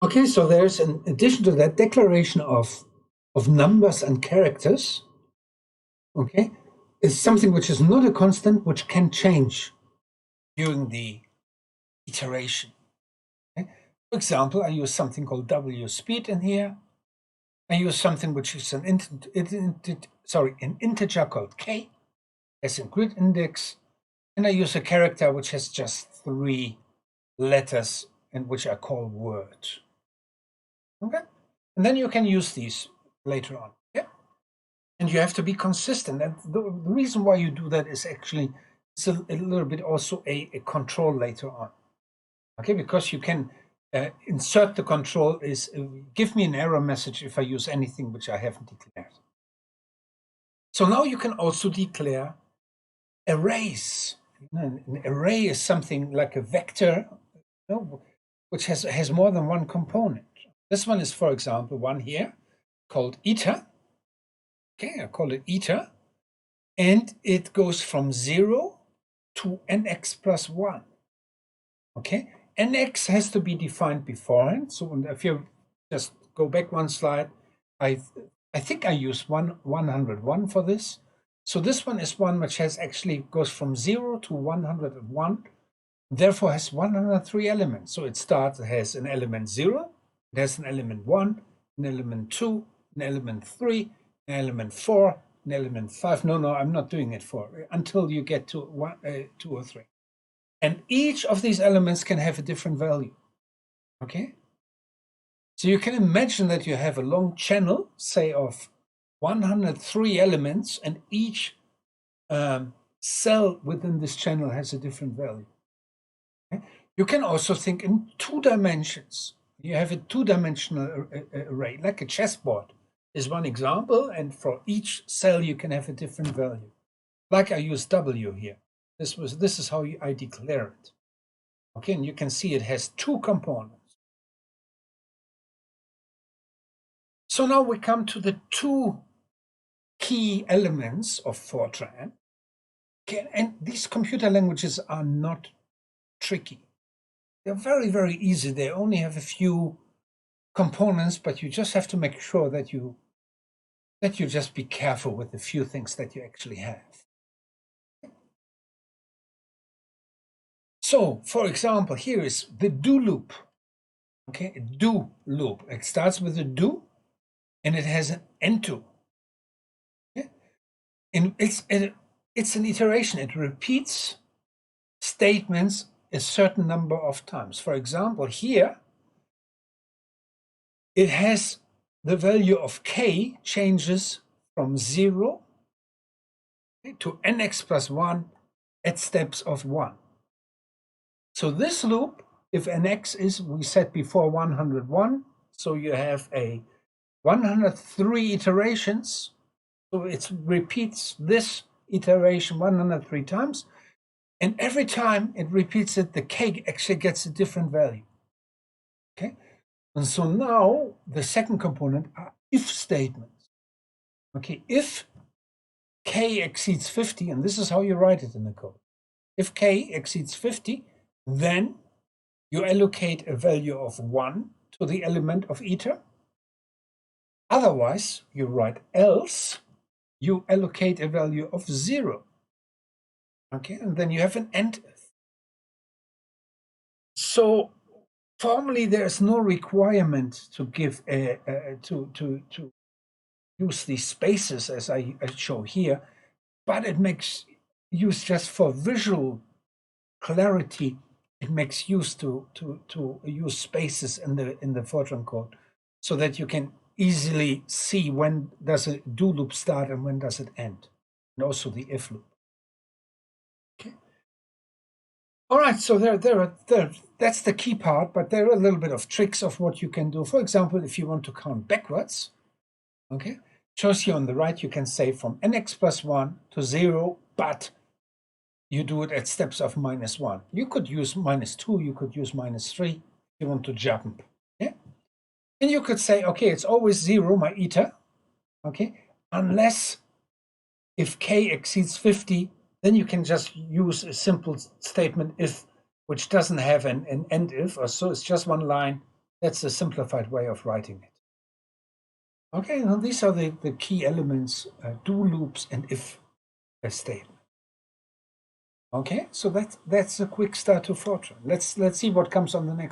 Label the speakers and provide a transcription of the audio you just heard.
Speaker 1: Okay, so there's, in addition to that, declaration of numbers and characters, okay, is something which is not a constant, which can change during the iteration. Okay? For example, I use something called W speed in here. I use something which is an integer called K as a grid index, and I use a character which has just 3 letters and which I call word. Okay, and then you can use these later on. Yeah, and you have to be consistent. And the reason why you do that is actually it's a little bit also a control later on. Okay, because you can insert the control is give me an error message if I use anything which I haven't declared. So now you can also declare arrays. An array is something like a vector, which has more than one component. This one is, for example, one here called eta. Okay, I call it eta, and it goes from 0 to nx plus 1. Okay, nx has to be defined beforehand. So if you just go back one slide, I think I use 101 for this. So this one is one which actually goes from 0 to 101, therefore has 103 elements. So it has an element 0, it has an element 1, an element 2, an element 3, an element 4, an element 5. No, I'm not doing it until you get to 2 or 3. And each of these elements can have a different value. Okay? So you can imagine that you have a long channel, say of 103 elements, and each cell within this channel has a different value. Okay? You can also think in 2 dimensions. You have a 2-dimensional array, like a chessboard is one example, and for each cell you can have a different value. Like I use W here. This is how I declare it. Okay, and you can see it has 2 components. So now we come to the 2 key elements of Fortran. Okay, and these computer languages are not tricky. They're very, very easy. They only have a few components, but you just have to make sure that you just be careful with the few things that you actually have. So, for example, here is the do loop. Okay, a do loop. It starts with a do, and it has an end-to. Okay? And it's an iteration. It repeats statements a certain number of times. For example, here, it has the value of k changes from 0 to nx plus 1 at steps of 1. So this loop, if nx is, we said before, 101, so you have a 103 iterations, so it repeats this iteration 103 times, and every time it repeats it, the k actually gets a different value. Okay, and so now the second component are if statements. Okay, if k exceeds 50, and this is how you write it in the code. If k exceeds 50, then you allocate a value of 1 to the element of eta. Otherwise, you write else, you allocate a value of 0. Okay, and then you have an end if. So formally, there's no requirement to give to use these spaces as I show here, but it makes use just for visual clarity. It makes use to use spaces in the Fortran code, so that you can easily see when does a do loop start and when does it end, and also the if loop. Okay. All right, so that's the key part, but there are a little bit of tricks of what you can do. For example, if you want to count backwards, okay, shows here on the right, you can say from nx plus 1 to 0, but you do it at steps of -1. You could use -2, you could use -3 if you want to jump. Yeah? And you could say, okay, it's always 0, my eta, okay, unless if k exceeds 50, then you can just use a simple statement if, which doesn't have an end if, or so it's just one line, That's a simplified way of writing it. Okay, now these are the key elements, do loops and if a statement. Okay, so that's a quick start to Fortran. Let's see what comes on the next.